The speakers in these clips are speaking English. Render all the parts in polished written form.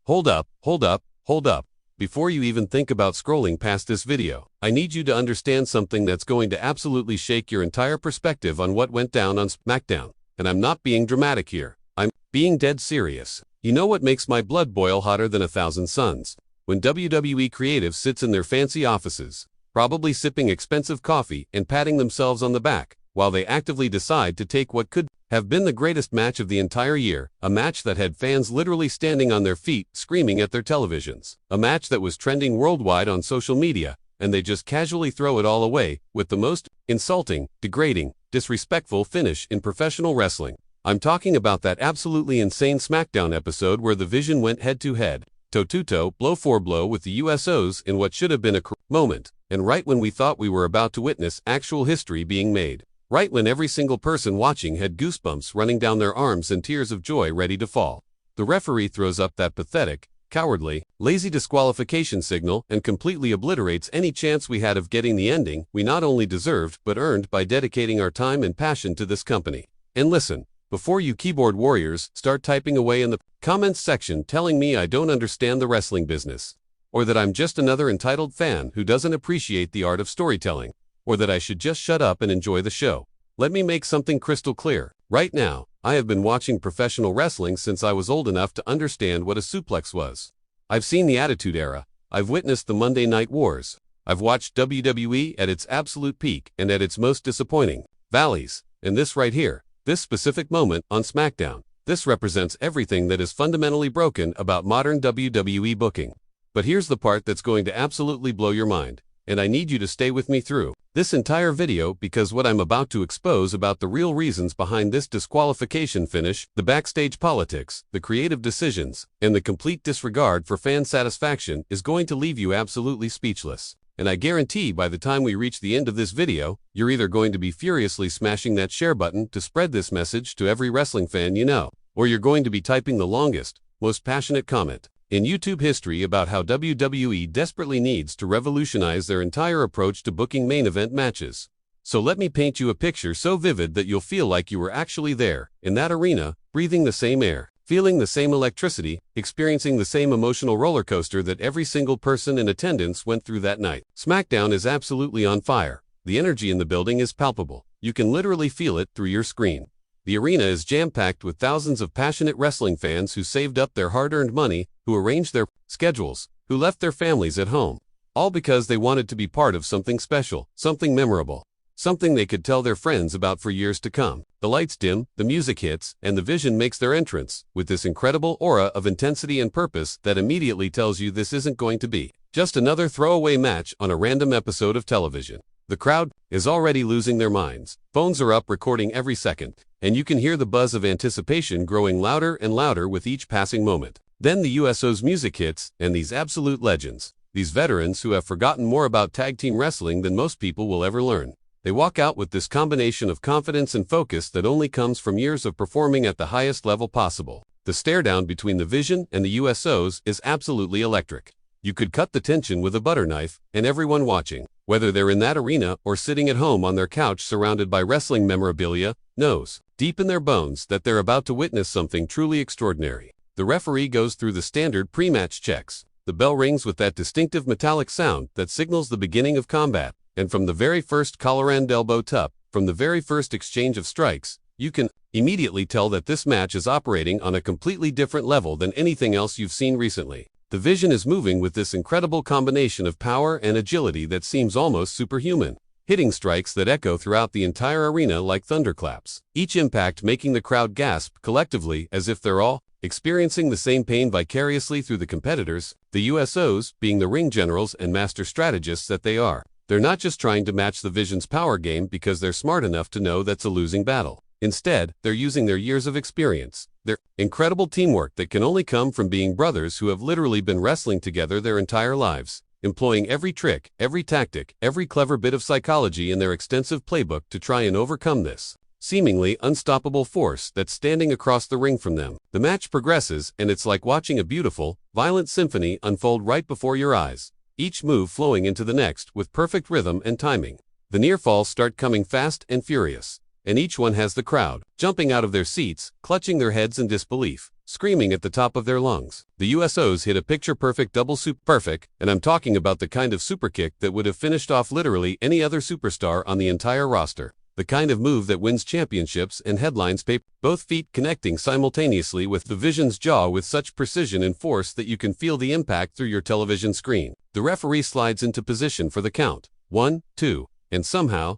Hold up, hold up, hold up. Before you even think about scrolling past this video, I need you to understand something that's going to absolutely shake your entire perspective on what went down on SmackDown. And I'm not being dramatic here. I'm being dead serious. You know what makes my blood boil hotter than 1,000 suns? When WWE creative sits in their fancy offices, probably sipping expensive coffee and patting themselves on the back, while they actively decide to take what could have been the greatest match of the entire year, a match that had fans literally standing on their feet screaming at their televisions, a match that was trending worldwide on social media, and they just casually throw it all away with the most insulting, degrading, disrespectful finish in professional wrestling. I'm talking about that absolutely insane SmackDown episode where the Vision went head-to-head, toe-to-toe, blow-for-blow with the Usos in what should have been a moment, and right when we thought we were about to witness actual history being made. Right when every single person watching had goosebumps running down their arms and tears of joy ready to fall. The referee throws up that pathetic, cowardly, lazy disqualification signal and completely obliterates any chance we had of getting the ending we not only deserved but earned by dedicating our time and passion to this company. And listen, before you keyboard warriors start typing away in the comments section telling me I don't understand the wrestling business, or that I'm just another entitled fan who doesn't appreciate the art of storytelling, or that I should just shut up and enjoy the show. Let me make something crystal clear. Right now, I have been watching professional wrestling since I was old enough to understand what a suplex was. I've seen the Attitude Era. I've witnessed the Monday Night Wars. I've watched WWE at its absolute peak and at its most disappointing valleys. And this right here, this specific moment on SmackDown, this represents everything that is fundamentally broken about modern WWE booking. But here's the part that's going to absolutely blow your mind. And I need you to stay with me through this entire video because what I'm about to expose about the real reasons behind this disqualification finish, the backstage politics, the creative decisions, and the complete disregard for fan satisfaction is going to leave you absolutely speechless. And I guarantee by the time we reach the end of this video, you're either going to be furiously smashing that share button to spread this message to every wrestling fan you know, or you're going to be typing the longest, most passionate comment in YouTube history about how WWE desperately needs to revolutionize their entire approach to booking main event matches. So let me paint you a picture so vivid that you'll feel like you were actually there, in that arena, breathing the same air, feeling the same electricity, experiencing the same emotional roller coaster that every single person in attendance went through that night. SmackDown is absolutely on fire. The energy in the building is palpable. You can literally feel it through your screen. The arena is jam-packed with thousands of passionate wrestling fans who saved up their hard-earned money, who arranged their schedules, who left their families at home, all because they wanted to be part of something special, something memorable, something they could tell their friends about for years to come. The lights dim, the music hits, and the Vision makes their entrance, with this incredible aura of intensity and purpose that immediately tells you this isn't going to be just another throwaway match on a random episode of television. The crowd is already losing their minds. Phones are up recording every second, and you can hear the buzz of anticipation growing louder and louder with each passing moment. Then the USO's music hits, and these absolute legends, these veterans who have forgotten more about tag team wrestling than most people will ever learn. They walk out with this combination of confidence and focus that only comes from years of performing at the highest level possible. The stare down between the Vision and the USOs is absolutely electric. You could cut the tension with a butter knife, and everyone watching, whether they're in that arena or sitting at home on their couch surrounded by wrestling memorabilia, knows, deep in their bones, that they're about to witness something truly extraordinary. The referee goes through the standard pre-match checks. The bell rings with that distinctive metallic sound that signals the beginning of combat. And from the very first collar and elbow tap, from the very first exchange of strikes, you can immediately tell that this match is operating on a completely different level than anything else you've seen recently. The Vision is moving with this incredible combination of power and agility that seems almost superhuman, hitting strikes that echo throughout the entire arena like thunderclaps, each impact making the crowd gasp collectively as if they're all experiencing the same pain vicariously through the competitors, the USOs being the ring generals and master strategists that they are. They're not just trying to match the Vision's power game because they're smart enough to know that's a losing battle. Instead, they're using their years of experience, their incredible teamwork that can only come from being brothers who have literally been wrestling together their entire lives, employing every trick, every tactic, every clever bit of psychology in their extensive playbook to try and overcome this seemingly unstoppable force that's standing across the ring from them. The match progresses, and it's like watching a beautiful, violent symphony unfold right before your eyes, each move flowing into the next with perfect rhythm and timing. The near falls start coming fast and furious. and each one has the crowd jumping out of their seats, clutching their heads in disbelief, screaming at the top of their lungs. The Usos hit a picture-perfect double perfect, and I'm talking about the kind of super kick that would have finished off literally any other superstar on the entire roster. The kind of move that wins championships and headlines paper, both feet connecting simultaneously with the Vision's jaw with such precision and force that you can feel the impact through your television screen. The referee slides into position for the count. 1, 2, and somehow,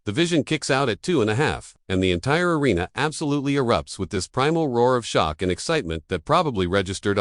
the Vision kicks out at 2.5, and the entire arena absolutely erupts with this primal roar of shock and excitement that probably registered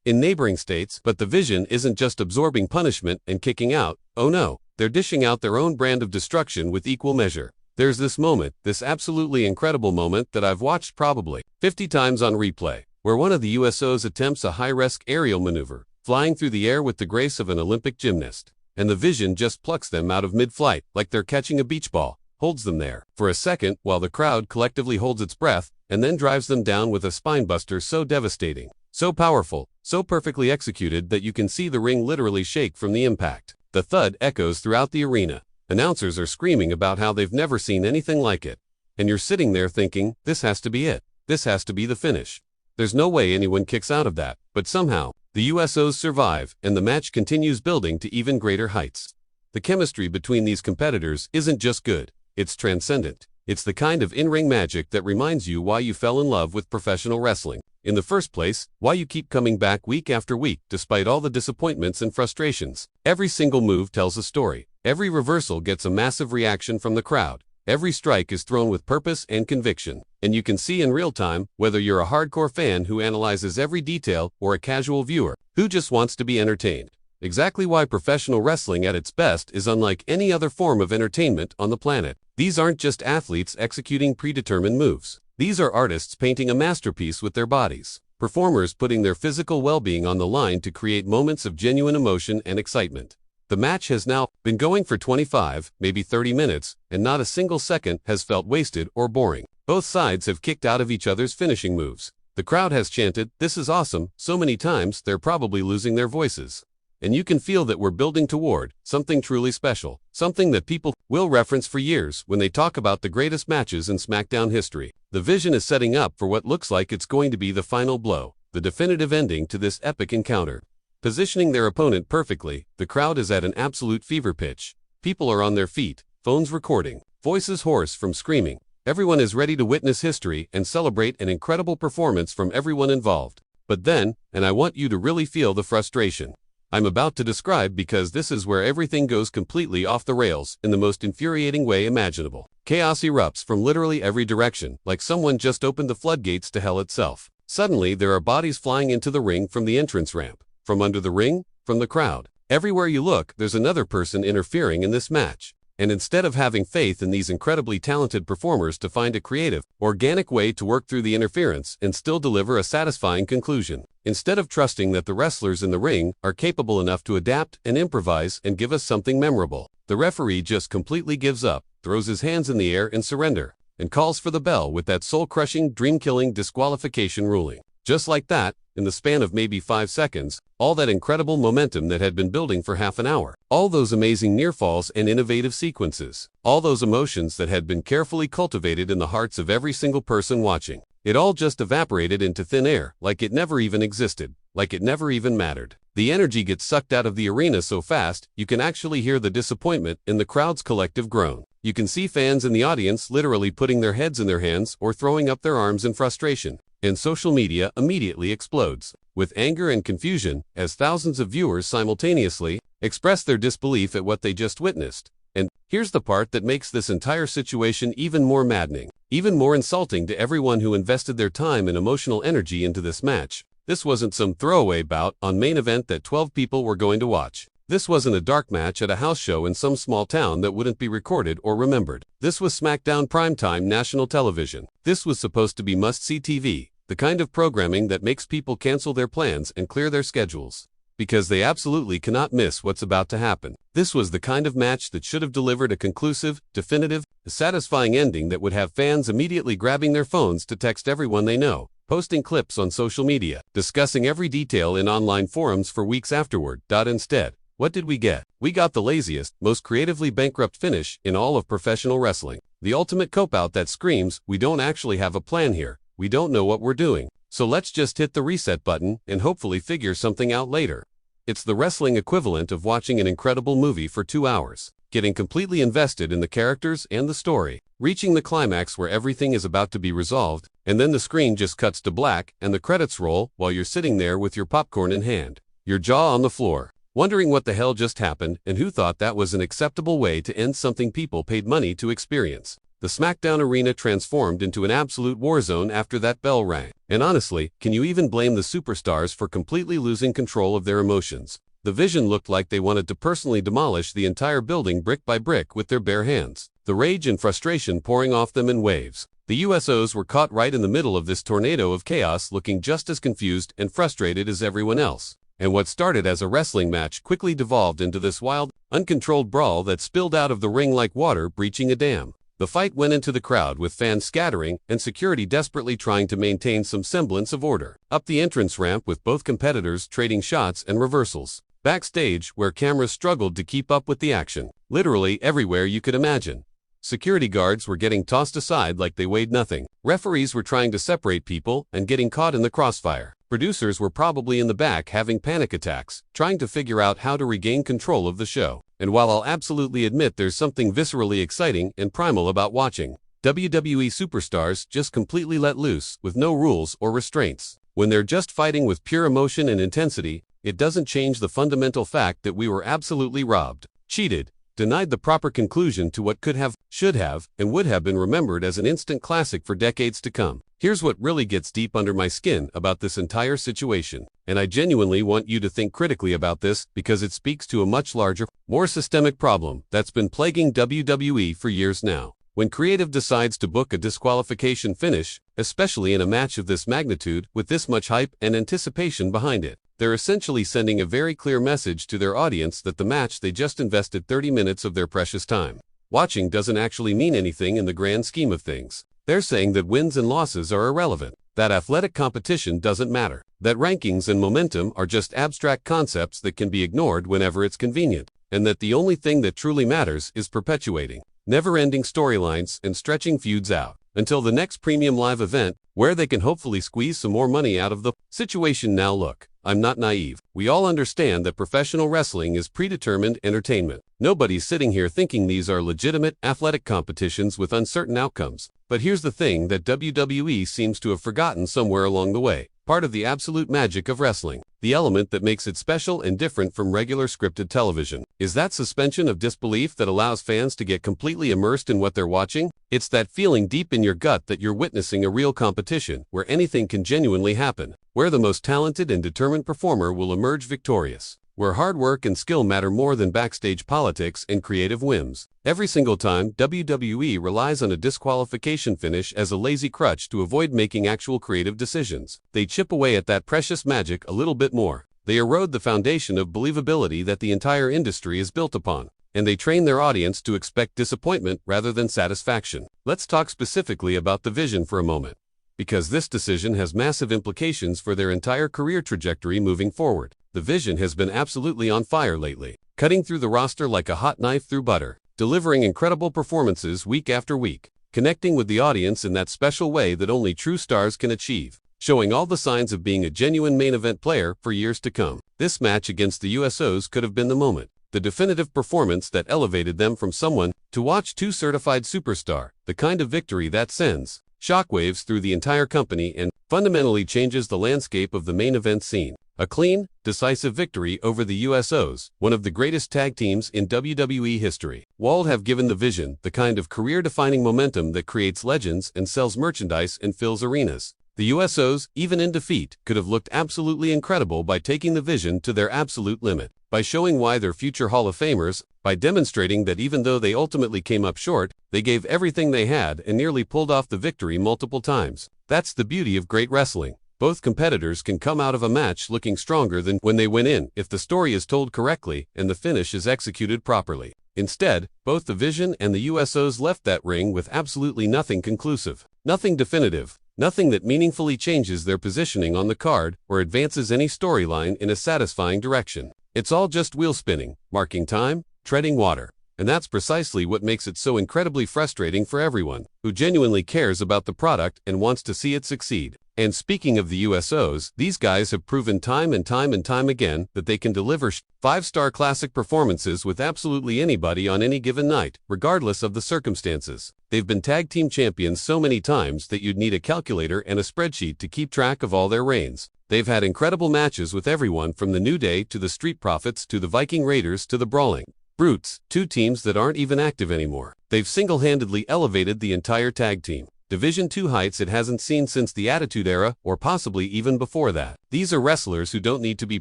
in neighboring states. But the Vision isn't just absorbing punishment and kicking out. Oh no, they're dishing out their own brand of destruction with equal measure. There's this moment, this absolutely incredible moment that I've watched probably 50 times on replay, where one of the Usos attempts a high-risk aerial maneuver, flying through the air with the grace of an Olympic gymnast, and the Vision just plucks them out of mid-flight like they're catching a beach ball, holds them there for a second while the crowd collectively holds its breath, and then drives them down with a spinebuster so devastating, so powerful, so perfectly executed that you can see the ring literally shake from the impact. The thud echoes throughout the arena. Announcers are screaming about how they've never seen anything like it. And you're sitting there thinking, this has to be it. This has to be the finish. There's no way anyone kicks out of that. But somehow, the Usos survive, and the match continues building to even greater heights. The chemistry between these competitors isn't just good, it's transcendent. It's the kind of in-ring magic that reminds you why you fell in love with professional wrestling in the first place, why you keep coming back week after week despite all the disappointments and frustrations. Every single move tells a story. Every reversal gets a massive reaction from the crowd. Every strike is thrown with purpose and conviction. And you can see in real time whether you're a hardcore fan who analyzes every detail or a casual viewer who just wants to be entertained. Exactly why professional wrestling at its best is unlike any other form of entertainment on the planet. These aren't just athletes executing predetermined moves. These are artists painting a masterpiece with their bodies. Performers putting their physical well-being on the line to create moments of genuine emotion and excitement. The match has now been going for 25, maybe 30 minutes, and not a single second has felt wasted or boring. Both sides have kicked out of each other's finishing moves. The crowd has chanted, "This is awesome," so many times they're probably losing their voices. And you can feel that we're building toward something truly special, something that people will reference for years when they talk about the greatest matches in SmackDown history. The Vision is setting up for what looks like it's going to be the final blow, the definitive ending to this epic encounter. Positioning their opponent perfectly, the crowd is at an absolute fever pitch. People are on their feet, phones recording, voices hoarse from screaming. Everyone is ready to witness history and celebrate an incredible performance from everyone involved. But then, and I want you to really feel the frustration I'm about to describe, because this is where everything goes completely off the rails in the most infuriating way imaginable. Chaos erupts from literally every direction, like someone just opened the floodgates to hell itself. Suddenly there are bodies flying into the ring from the entrance ramp, from under the ring, from the crowd. Everywhere you look, there's another person interfering in this match. And instead of having faith in these incredibly talented performers to find a creative, organic way to work through the interference and still deliver a satisfying conclusion, instead of trusting that the wrestlers in the ring are capable enough to adapt and improvise and give us something memorable, the referee just completely gives up, throws his hands in the air in surrender, and calls for the bell with that soul-crushing, dream-killing disqualification ruling. Just like that, in the span of maybe 5 seconds, all that incredible momentum that had been building for half an hour, all those amazing near falls and innovative sequences, all those emotions that had been carefully cultivated in the hearts of every single person watching, it all just evaporated into thin air, like it never even existed, like it never even mattered. The energy gets sucked out of the arena so fast, you can actually hear the disappointment in the crowd's collective groan. You can see fans in the audience literally putting their heads in their hands or throwing up their arms in frustration. And social media immediately explodes with anger and confusion as thousands of viewers simultaneously express their disbelief at what they just witnessed. And here's the part that makes this entire situation even more maddening, even more insulting to everyone who invested their time and emotional energy into this match. This wasn't some throwaway bout on main event that 12 people were going to watch. This wasn't a dark match at a house show in some small town that wouldn't be recorded or remembered. This was SmackDown primetime national television. This was supposed to be must-see TV, the kind of programming that makes people cancel their plans and clear their schedules, because they absolutely cannot miss what's about to happen. This was the kind of match that should have delivered a conclusive, definitive, satisfying ending that would have fans immediately grabbing their phones to text everyone they know, posting clips on social media, discussing every detail in online forums for weeks afterward. Instead, what did we get? We got the laziest, most creatively bankrupt finish in all of professional wrestling. The ultimate cop-out that screams, we don't actually have a plan here, we don't know what we're doing, so let's just hit the reset button and hopefully figure something out later. It's the wrestling equivalent of watching an incredible movie for 2 hours, getting completely invested in the characters and the story, reaching the climax where everything is about to be resolved, and then the screen just cuts to black and the credits roll while you're sitting there with your popcorn in hand, your jaw on the floor, wondering what the hell just happened and who thought that was an acceptable way to end something people paid money to experience. The SmackDown arena transformed into an absolute war zone after that bell rang. And honestly, can you even blame the superstars for completely losing control of their emotions? The Vision looked like they wanted to personally demolish the entire building brick by brick with their bare hands, the rage and frustration pouring off them in waves. The Usos were caught right in the middle of this tornado of chaos, looking just as confused and frustrated as everyone else. And what started as a wrestling match quickly devolved into this wild, uncontrolled brawl that spilled out of the ring like water breaching a dam. The fight went into the crowd with fans scattering and security desperately trying to maintain some semblance of order. Up the entrance ramp with both competitors trading shots and reversals. Backstage, where cameras struggled to keep up with the action. Literally everywhere you could imagine. Security guards were getting tossed aside like they weighed nothing. Referees were trying to separate people and getting caught in the crossfire. Producers were probably in the back having panic attacks, trying to figure out how to regain control of the show. And while I'll absolutely admit there's something viscerally exciting and primal about watching WWE superstars just completely let loose with no rules or restraints, when they're just fighting with pure emotion and intensity, it doesn't change the fundamental fact that we were absolutely robbed, cheated, denied the proper conclusion to what could have, should have, and would have been remembered as an instant classic for decades to come. Here's what really gets deep under my skin about this entire situation, and I genuinely want you to think critically about this because it speaks to a much larger, more systemic problem that's been plaguing WWE for years now. When creative decides to book a disqualification finish, especially in a match of this magnitude with this much hype and anticipation behind it, they're essentially sending a very clear message to their audience that the match they just invested 30 minutes of their precious time watching doesn't actually mean anything in the grand scheme of things. They're saying that wins and losses are irrelevant, that athletic competition doesn't matter, that rankings and momentum are just abstract concepts that can be ignored whenever it's convenient, and that the only thing that truly matters is perpetuating never-ending storylines and stretching feuds out until the next premium live event where they can hopefully squeeze some more money out of the situation. Now look, I'm not naive. We all understand that professional wrestling is predetermined entertainment. Nobody's sitting here thinking these are legitimate athletic competitions with uncertain outcomes. But here's the thing that WWE seems to have forgotten somewhere along the way. Part of the absolute magic of wrestling, the element that makes it special and different from regular scripted television, is that suspension of disbelief that allows fans to get completely immersed in what they're watching. It's that feeling deep in your gut that you're witnessing a real competition where anything can genuinely happen, where the most talented and determined performer will emerge victorious, where hard work and skill matter more than backstage politics and creative whims. Every single time, WWE relies on a disqualification finish as a lazy crutch to avoid making actual creative decisions. They chip away at that precious magic a little bit more. They erode the foundation of believability that the entire industry is built upon, and they train their audience to expect disappointment rather than satisfaction. Let's talk specifically about the Vision for a moment, because this decision has massive implications for their entire career trajectory moving forward. The Vision has been absolutely on fire lately, cutting through the roster like a hot knife through butter, delivering incredible performances week after week, connecting with the audience in that special way that only true stars can achieve, showing all the signs of being a genuine main event player for years to come. This match against the Usos could have been the moment, the definitive performance that elevated them from someone to watch to certified superstar, the kind of victory that sends shockwaves through the entire company and fundamentally changes the landscape of the main event scene. A clean, decisive victory over the Usos, one of the greatest tag teams in WWE history, would have given the Vision the kind of career-defining momentum that creates legends and sells merchandise and fills arenas. The Usos, even in defeat, could have looked absolutely incredible by taking the Vision to their absolute limit, by showing why they're future Hall of Famers, by demonstrating that even though they ultimately came up short, they gave everything they had and nearly pulled off the victory multiple times. That's the beauty of great wrestling. Both competitors can come out of a match looking stronger than when they went in if the story is told correctly and the finish is executed properly. Instead, both the Vision and the Usos left that ring with absolutely nothing conclusive, nothing definitive, nothing that meaningfully changes their positioning on the card or advances any storyline in a satisfying direction. It's all just wheel spinning, marking time, treading water. And that's precisely what makes it so incredibly frustrating for everyone who genuinely cares about the product and wants to see it succeed. And speaking of the USOs, these guys have proven time and time again that they can deliver 5-star classic performances with absolutely anybody on any given night, regardless of the circumstances. They've been tag team champions so many times that you'd need a calculator and a spreadsheet to keep track of all their reigns. They've had incredible matches with everyone from the New Day to the Street Profits to the Viking Raiders to the Brawling Brutes, 2 teams that aren't even active anymore. They've single-handedly elevated the entire tag team Division 2 heights it hasn't seen since the Attitude Era, or possibly even before that. These are wrestlers who don't need to be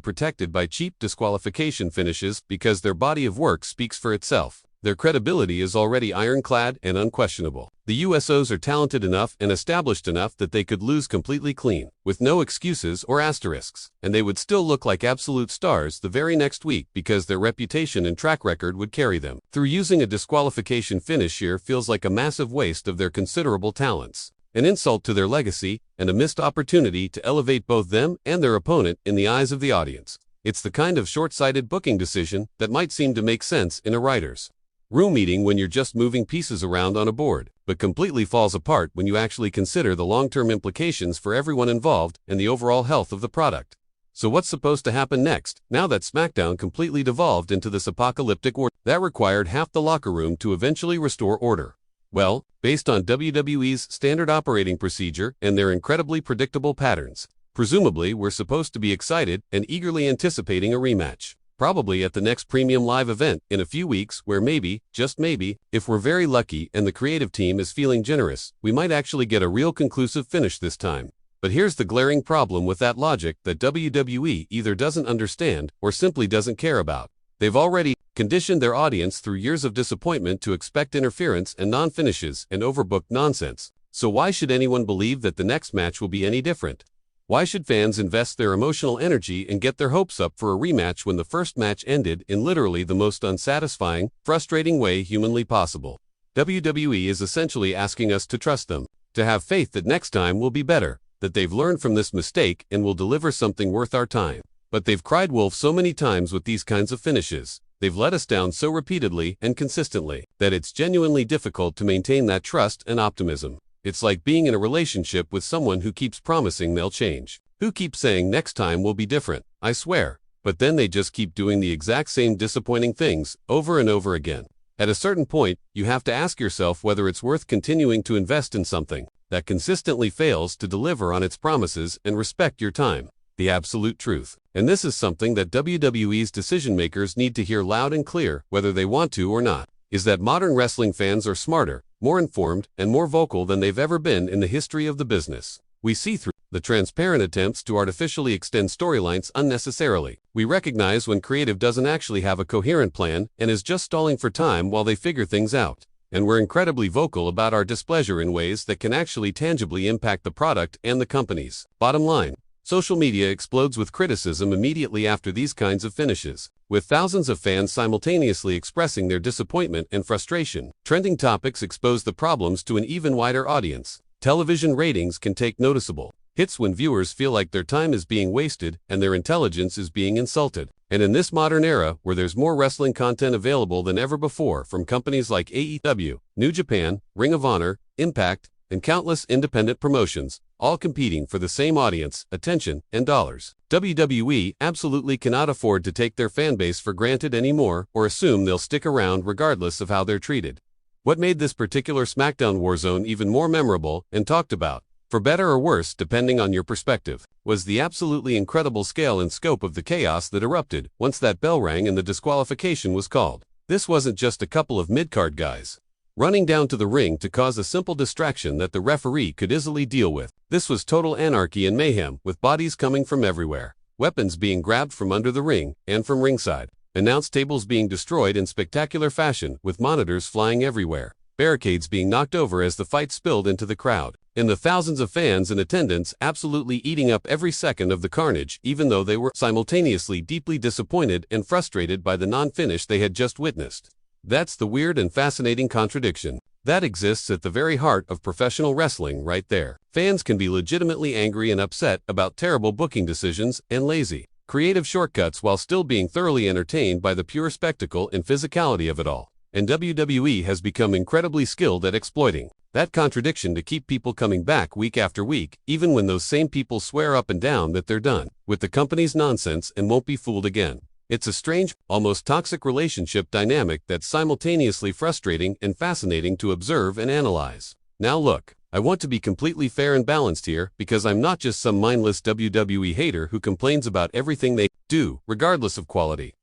protected by cheap disqualification finishes because their body of work speaks for itself. Their credibility is already ironclad and unquestionable. The USOs are talented enough and established enough that they could lose completely clean, with no excuses or asterisks, and they would still look like absolute stars the very next week because their reputation and track record would carry them through. Using a disqualification finish here feels like a massive waste of their considerable talents, an insult to their legacy, and a missed opportunity to elevate both them and their opponent in the eyes of the audience. It's the kind of short-sighted booking decision that might seem to make sense in a writer's room meeting when you're just moving pieces around on a board, but completely falls apart when you actually consider the long-term implications for everyone involved and the overall health of the product. So what's supposed to happen next, now that SmackDown completely devolved into this apocalyptic war that required half the locker room to eventually restore order? Well, based on WWE's standard operating procedure and their incredibly predictable patterns, presumably we're supposed to be excited and eagerly anticipating a rematch. Probably at the next premium live event in a few weeks where maybe, just maybe, if we're very lucky and the creative team is feeling generous, we might actually get a real conclusive finish this time. But here's the glaring problem with that logic that WWE either doesn't understand or simply doesn't care about. They've already conditioned their audience through years of disappointment to expect interference and non-finishes and overbooked nonsense. So why should anyone believe that the next match will be any different? Why should fans invest their emotional energy and get their hopes up for a rematch when the first match ended in literally the most unsatisfying, frustrating way humanly possible? WWE is essentially asking us to trust them, to have faith that next time will be better, that they've learned from this mistake and will deliver something worth our time. But they've cried wolf so many times with these kinds of finishes, they've let us down so repeatedly and consistently, that it's genuinely difficult to maintain that trust and optimism. It's like being in a relationship with someone who keeps promising they'll change, who keeps saying next time will be different, I swear, but then they just keep doing the exact same disappointing things over and over again. At a certain point, you have to ask yourself whether it's worth continuing to invest in something that consistently fails to deliver on its promises and respect your time. The absolute truth. And this is something that WWE's decision makers need to hear loud and clear, whether they want to or not, is that modern wrestling fans are smarter, more informed, and more vocal than they've ever been in the history of the business. We see through the transparent attempts to artificially extend storylines unnecessarily. We recognize when creative doesn't actually have a coherent plan and is just stalling for time while they figure things out. And we're incredibly vocal about our displeasure in ways that can actually tangibly impact the product and the companies. Bottom line, social media explodes with criticism immediately after these kinds of finishes, with thousands of fans simultaneously expressing their disappointment and frustration. Trending topics expose the problems to an even wider audience. Television ratings can take noticeable hits when viewers feel like their time is being wasted and their intelligence is being insulted. And in this modern era, where there's more wrestling content available than ever before from companies like AEW, New Japan, Ring of Honor, Impact, and countless independent promotions, all competing for the same audience, attention, and dollars, WWE absolutely cannot afford to take their fanbase for granted anymore or assume they'll stick around regardless of how they're treated. What made this particular SmackDown Warzone even more memorable and talked about, for better or worse depending on your perspective, was the absolutely incredible scale and scope of the chaos that erupted once that bell rang and the disqualification was called. This wasn't just a couple of mid-card guys running down to the ring to cause a simple distraction that the referee could easily deal with. This was total anarchy and mayhem, with bodies coming from everywhere, weapons being grabbed from under the ring and from ringside, announce tables being destroyed in spectacular fashion with monitors flying everywhere, barricades being knocked over as the fight spilled into the crowd, and the thousands of fans in attendance absolutely eating up every second of the carnage, even though they were simultaneously deeply disappointed and frustrated by the non-finish they had just witnessed. That's the weird and fascinating contradiction that exists at the very heart of professional wrestling right there. Fans can be legitimately angry and upset about terrible booking decisions and lazy, creative shortcuts while still being thoroughly entertained by the pure spectacle and physicality of it all. And WWE has become incredibly skilled at exploiting that contradiction to keep people coming back week after week, even when those same people swear up and down that they're done with the company's nonsense and won't be fooled again. It's a strange, almost toxic relationship dynamic that's simultaneously frustrating and fascinating to observe and analyze. Now look, I want to be completely fair and balanced here because I'm not just some mindless WWE hater who complains about everything they do, regardless of quality.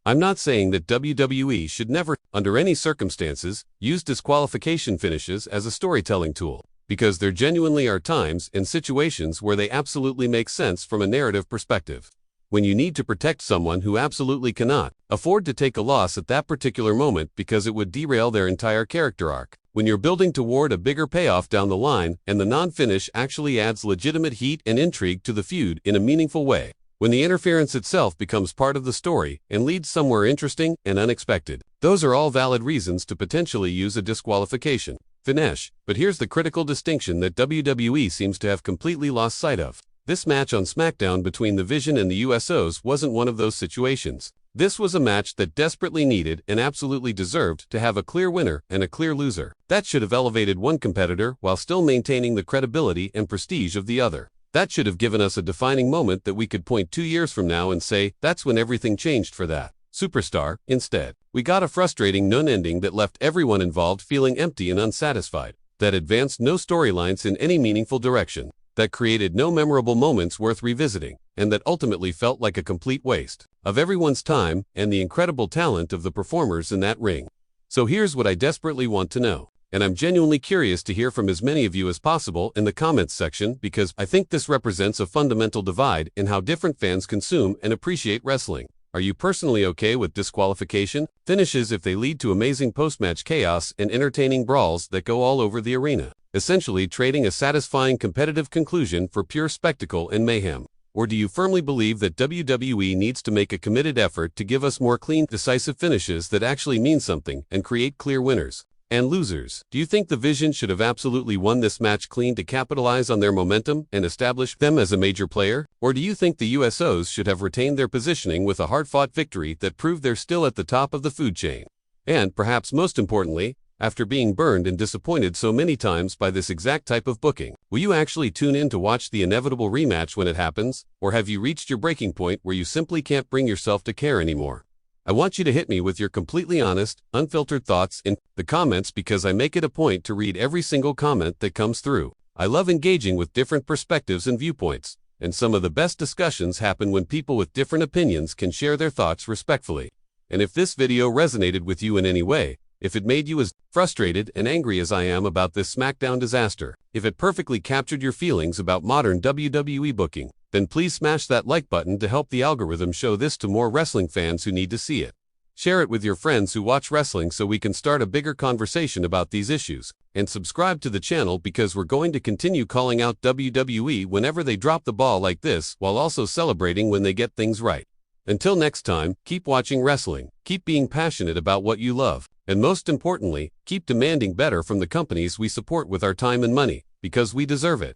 I'm not saying that WWE should never, under any circumstances, use disqualification finishes as a storytelling tool, because there genuinely are times and situations where they absolutely make sense from a narrative perspective. When you need to protect someone who absolutely cannot afford to take a loss at that particular moment because it would derail their entire character arc. When you're building toward a bigger payoff down the line and the non-finish actually adds legitimate heat and intrigue to the feud in a meaningful way. When the interference itself becomes part of the story and leads somewhere interesting and unexpected. Those are all valid reasons to potentially use a disqualification finish. But here's the critical distinction that WWE seems to have completely lost sight of. This match on SmackDown between the Vision and the Usos wasn't one of those situations. This was a match that desperately needed and absolutely deserved to have a clear winner and a clear loser. That should have elevated one competitor while still maintaining the credibility and prestige of the other. That should have given us a defining moment that we could point 2 years from now and say, that's when everything changed for that superstar. Instead, we got a frustrating non-ending that left everyone involved feeling empty and unsatisfied, that advanced no storylines in any meaningful direction, that created no memorable moments worth revisiting, and that ultimately felt like a complete waste of everyone's time and the incredible talent of the performers in that ring. So here's what I desperately want to know, and I'm genuinely curious to hear from as many of you as possible in the comments section because I think this represents a fundamental divide in how different fans consume and appreciate wrestling. Are you personally okay with disqualification finishes if they lead to amazing post-match chaos and entertaining brawls that go all over the arena, essentially trading a satisfying competitive conclusion for pure spectacle and mayhem? Or do you firmly believe that WWE needs to make a committed effort to give us more clean, decisive finishes that actually mean something and create clear winners and losers? Do you think the Vision should have absolutely won this match clean to capitalize on their momentum and establish them as a major player? Or do you think the Usos should have retained their positioning with a hard-fought victory that proved they're still at the top of the food chain? And, perhaps most importantly, after being burned and disappointed so many times by this exact type of booking, will you actually tune in to watch the inevitable rematch when it happens? Or have you reached your breaking point where you simply can't bring yourself to care anymore? I want you to hit me with your completely honest, unfiltered thoughts in the comments because I make it a point to read every single comment that comes through. I love engaging with different perspectives and viewpoints, and some of the best discussions happen when people with different opinions can share their thoughts respectfully. And if this video resonated with you in any way, if it made you as frustrated and angry as I am about this SmackDown disaster, if it perfectly captured your feelings about modern WWE booking, then please smash that like button to help the algorithm show this to more wrestling fans who need to see it. Share it with your friends who watch wrestling so we can start a bigger conversation about these issues. And subscribe to the channel because we're going to continue calling out WWE whenever they drop the ball like this while also celebrating when they get things right. Until next time, keep watching wrestling, keep being passionate about what you love, and most importantly, keep demanding better from the companies we support with our time and money, because we deserve it.